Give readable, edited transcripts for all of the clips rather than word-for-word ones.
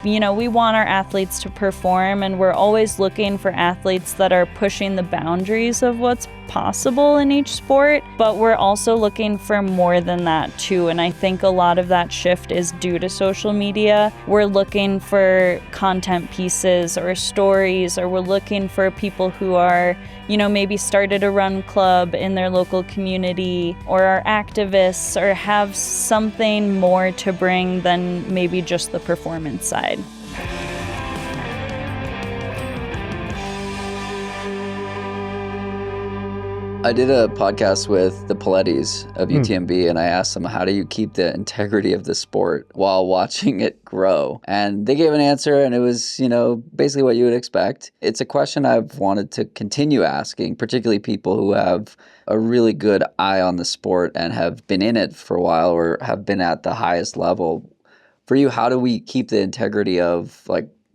We want our athletes to perform, and we're always looking for athletes that are pushing the boundaries of what's possible in each sport, but we're also looking for more than that too. And I think a lot of that shift is due to social media. We're looking for content pieces or stories, or we're looking for people who are, maybe started a run club in their local community, or are activists, or have something more to bring than maybe just the performance side. I did a podcast with the Palettis of UTMB, and I asked them, how do you keep the integrity of the sport while watching it grow? And they gave an answer, and it was, basically what you would expect. It's a question I've wanted to continue asking, particularly people who have a really good eye on the sport and have been in it for a while or have been at the highest level. For you, how do we keep the integrity of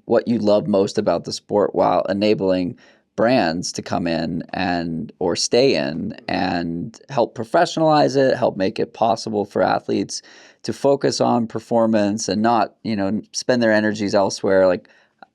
what you love most about the sport while enabling brands to come in or stay in and help professionalize it, help make it possible for athletes to focus on performance and not, spend their energies elsewhere?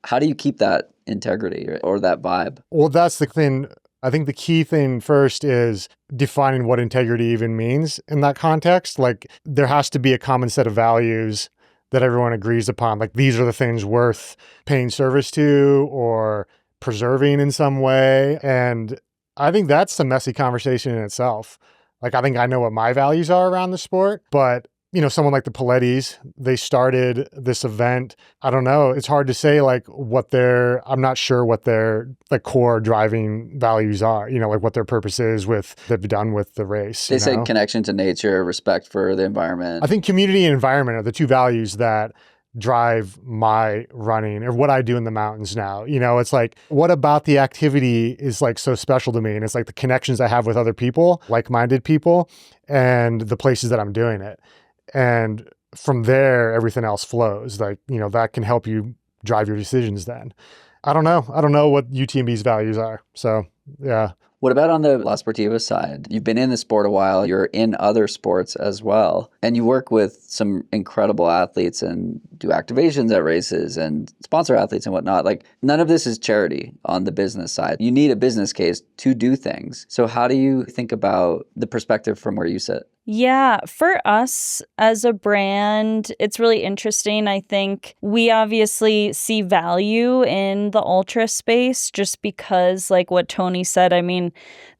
How do you keep that integrity or that vibe? Well, that's the thing. I think the key thing first is defining what integrity even means in that context. There has to be a common set of values that everyone agrees upon. These are the things worth paying service to or preserving in some way. And I think that's a messy conversation in itself. I think I know what my values are around the sport, but someone like the Palettis, they started this event. I don't know. It's hard to say I'm not sure what their core driving values are, what their purpose is they've done with the race. They said connection to nature, respect for the environment. I think community and environment are the two values that drive my running or what I do in the mountains now. It's what about the activity is so special to me? And it's the connections I have with other people, like-minded people, and the places that I'm doing it. And from there, everything else flows. That can help you drive your decisions then. I don't know what UTMB's values are. So, yeah. What about on the La Sportiva side? You've been in the sport a while. You're in other sports as well. And you work with some incredible athletes and do activations at races and sponsor athletes and whatnot. None of this is charity on the business side. You need a business case to do things. So how do you think about the perspective from where you sit? Yeah, for us as a brand, it's really interesting. I think we obviously see value in the ultra space just because, what Tony said,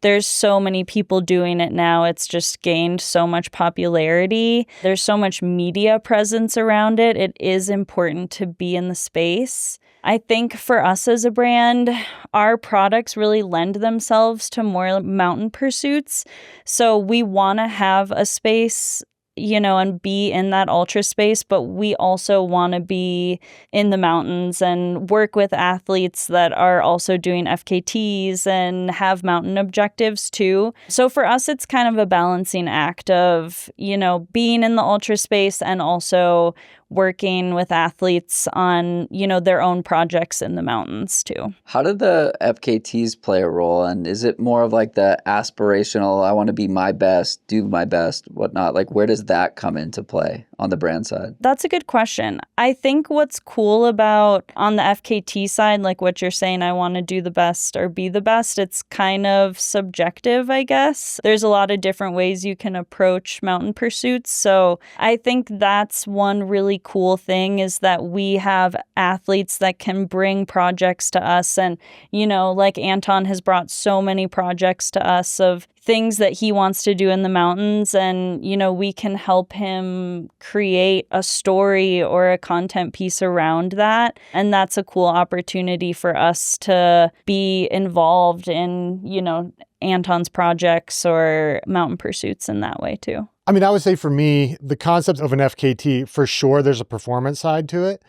there's so many people doing it now. It's just gained so much popularity. There's so much media presence around it. It is important to be in the space. I think for us as a brand, our products really lend themselves to more mountain pursuits. So we want to have a space, and be in that ultra space, but we also want to be in the mountains and work with athletes that are also doing FKTs and have mountain objectives too. So for us, it's kind of a balancing act of, being in the ultra space and also working with athletes on, their own projects in the mountains too. How did the FKTs play a role? And is it more of the aspirational, I want to be my best, do my best, whatnot? Where does that come into play on the brand side? That's a good question. I think what's cool about on the FKT side, what you're saying, I want to do the best or be the best, it's kind of subjective, I guess. There's a lot of different ways you can approach mountain pursuits. So I think that's one really cool thing is that we have athletes that can bring projects to us. And, Anton has brought so many projects to us of things that he wants to do in the mountains. And, we can help him create a story or a content piece around that. And that's a cool opportunity for us to be involved in, Anton's projects or mountain pursuits in that way too. I would say for me, the concept of an FKT, for sure, there's a performance side to it.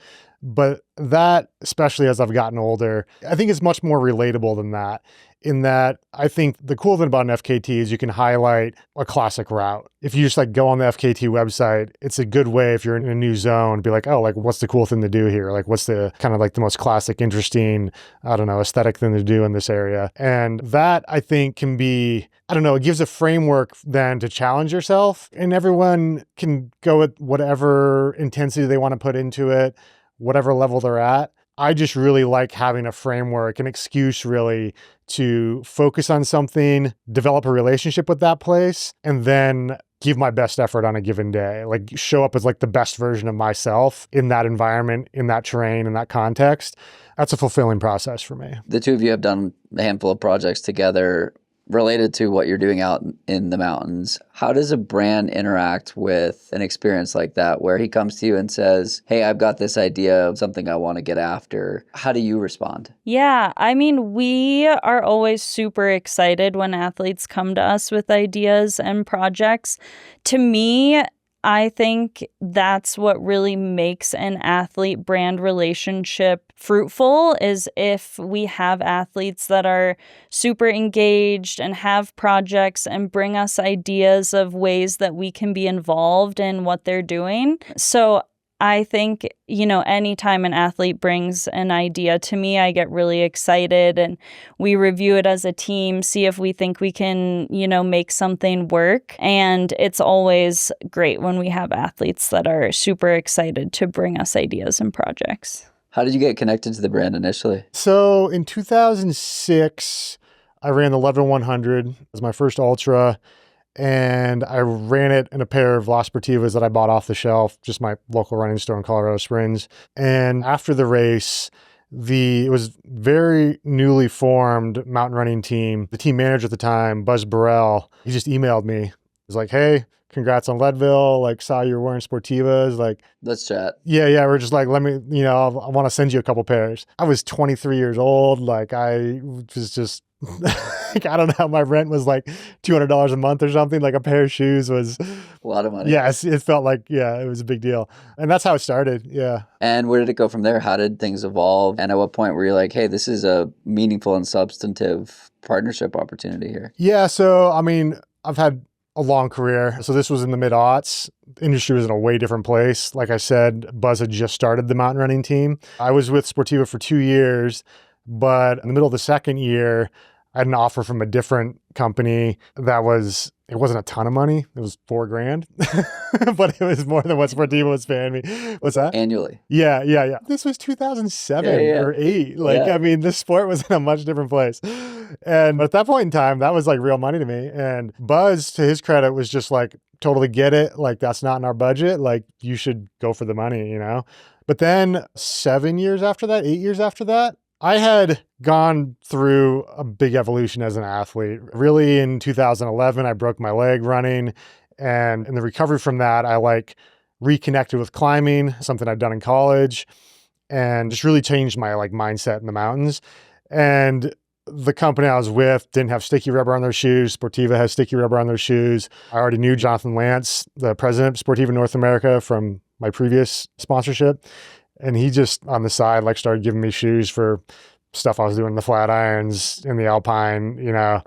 But that, especially as I've gotten older, I think it's much more relatable than that. In that, I think the cool thing about an FKT is you can highlight a classic route. If you just go on the FKT website, it's a good way if you're in a new zone to be what's the cool thing to do here? What's the kind of the most classic, interesting, aesthetic thing to do in this area? And that I think can be, it gives a framework then to challenge yourself, and everyone can go at whatever intensity they want to put into it, whatever level they're at. I just really like having a framework, an excuse really to focus on something, develop a relationship with that place, and then give my best effort on a given day. Like show up as like the best version of myself in that environment, in that terrain, in that context. That's a fulfilling process for me. The two of you have done a handful of projects together related to what you're doing out in the mountains. How does a brand interact with an experience like that where he comes to you and says, hey, I've got this idea of something I want to get after? How do you respond? Yeah, I mean, we are always super excited when athletes come to us with ideas and projects. To me, I think that's what really makes an athlete brand relationship fruitful is if we have athletes that are super engaged and have projects and bring us ideas of ways that we can be involved in what they're doing. So I think, anytime an athlete brings an idea to me, I get really excited and we review it as a team, see if we think we can, make something work. And it's always great when we have athletes that are super excited to bring us ideas and projects. How did you get connected to the brand initially? So in 2006, I ran the 11-100. It was my first ultra. And I ran it in a pair of La Sportivas that I bought off the shelf, just my local running store in Colorado Springs. And after the race, it was very newly formed mountain running team. The team manager at the time, Buzz Burrell, he just emailed me. He was like, hey, congrats on Leadville. Like, saw you were wearing Sportivas. Like, let's chat. Yeah. We're just like, let me, I want to send you a couple pairs. I was 23 years old. Like, I was just, like, I don't know, my rent was like $200 a month or something. Like a pair of shoes was a lot of money. Yes, it felt like, it was a big deal. And that's how it started. Yeah. And where did it go from there? How did things evolve? And at what point were you like, hey, this is a meaningful and substantive partnership opportunity here? Yeah. So, I mean, I've had a long career. So this was in the mid-aughts. The industry was in a way different place. Like I said, Buzz had just started the mountain running team. I was with Sportiva for 2 years, but in the middle of the second year, I had an offer from a different company it wasn't a ton of money. It was $4,000, but it was more than what Sportiva was paying me. What's that? Annually. Yeah. This was 2007 or 8. I mean, the sport was in a much different place. And at that point in time, that was like real money to me. And Buzz, to his credit, was just like, totally get it. Like, that's not in our budget. Like, you should go for the money, But then 8 years after that, I had gone through a big evolution as an athlete. Really, in 2011, I broke my leg running. And in the recovery from that, I reconnected with climbing, something I'd done in college, and just really changed my mindset in the mountains. And the company I was with didn't have sticky rubber on their shoes. Sportiva has sticky rubber on their shoes. I already knew Jonathan Lance, the president of Sportiva North America, from my previous sponsorship. And he just on the side, started giving me shoes for stuff I was doing in the flat irons, in the Alpine,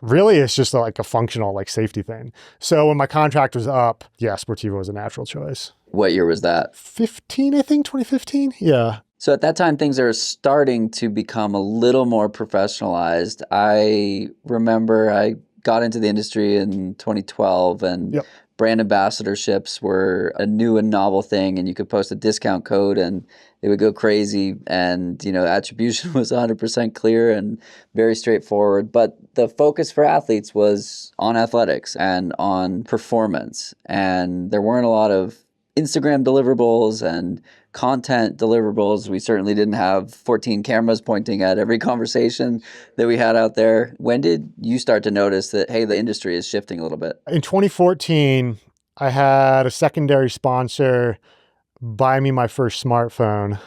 really it's just a functional safety thing. So when my contract was up, Sportiva was a natural choice. What year was that? 15, I think, 2015. Yeah. So at that time, things are starting to become a little more professionalized. I remember I got into the industry in 2012 and brand ambassadorships were a new and novel thing, and you could post a discount code and it would go crazy. And, attribution was 100% clear and very straightforward. But the focus for athletes was on athletics and on performance. And there weren't a lot of Instagram deliverables and content deliverables. We certainly didn't have 14 cameras pointing at every conversation that we had out there. When did you start to notice that, hey, the industry is shifting a little bit? In 2014, I had a secondary sponsor buy me my first smartphone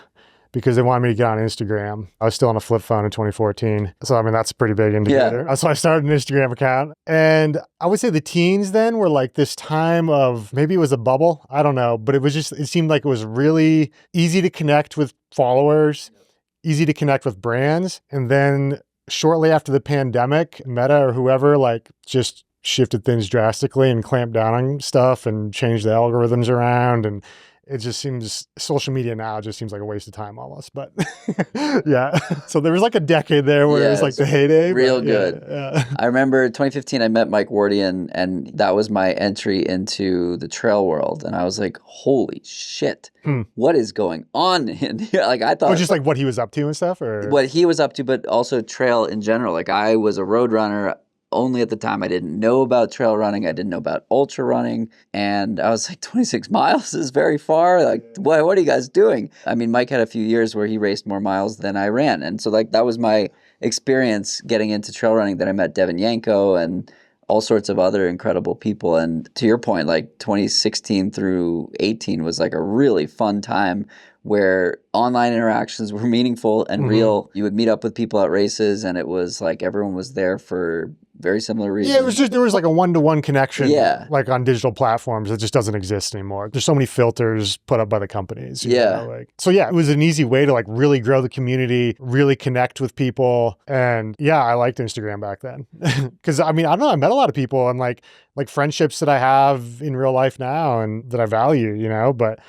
because they wanted me to get on Instagram. I was still on a flip phone in 2014. So, I mean, that's a pretty big indicator. Yeah. So I started an Instagram account. And I would say the teens then were this time of, maybe it was a bubble, I don't know, but it seemed like it was really easy to connect with followers, easy to connect with brands. And then shortly after the pandemic, Meta or whoever just shifted things drastically and clamped down on stuff and changed the algorithms around. And it just seems, social media now just seems like a waste of time almost. But yeah, so there was like a decade there where it was like the heyday. Real but good. Yeah. I remember 2015, I met Mike Wardian, and that was my entry into the trail world. And I was like, holy shit, what is going on in here? Like, I thought. Just like what he was up to and stuff, or what he was up to, but also trail in general. Like, I was a road runner. Only at the time, I didn't know about trail running. I didn't know about ultra running. And I was like, 26 miles is very far. Like, what are you guys doing? I mean, Mike had a few years where he raced more miles than I ran. And so, like, that was my experience getting into trail running. Then I met Devin Yanko and all sorts of other incredible people. And to your point, like 2016 through 18 was like a really fun time where online interactions were meaningful and real. You would meet up with people at races, and it was like everyone was there for very similar reasons. Yeah, it was just, there was like a one-to-one connection, Yeah. like on digital platforms that just doesn't exist anymore. There's so many filters put up by the companies. you know, like, so yeah, it was an easy way to like really grow the community, really connect with people. And yeah, I liked Instagram back then. Cause I mean, I don't know, I met a lot of people and like friendships that I have in real life now and that I value, you know, but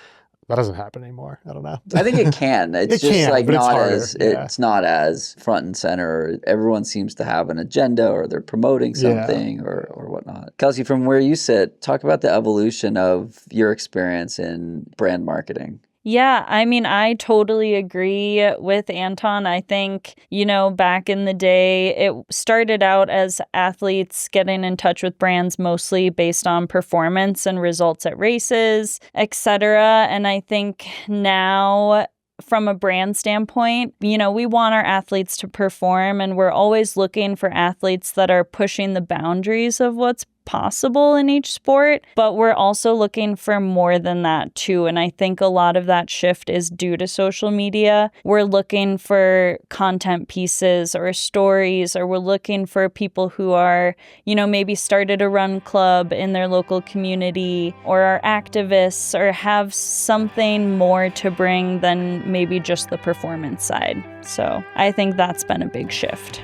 that doesn't happen anymore. I don't know. I think it can. It's It just can, like but it's not harder. as it's not as front and center. Everyone seems to have an agenda, or they're promoting something, or whatnot. Kelsey, from where you sit, talk about the evolution of your experience in brand marketing. Yeah, I mean, I totally agree with Anton. I think, you know, back in the day, it started out as athletes getting in touch with brands mostly based on performance and results at races, etc. And I think now, from a brand standpoint, you know, we want our athletes to perform, and we're always looking for athletes that are pushing the boundaries of what's possible in each sport, but we're also looking for more than that too. And I think a lot of that shift is due to social media. We're looking for content pieces or stories, or we're looking for people who are, you know, maybe started a run club in their local community, or are activists, or have something more to bring than maybe just the performance side. So I think that's been a big shift.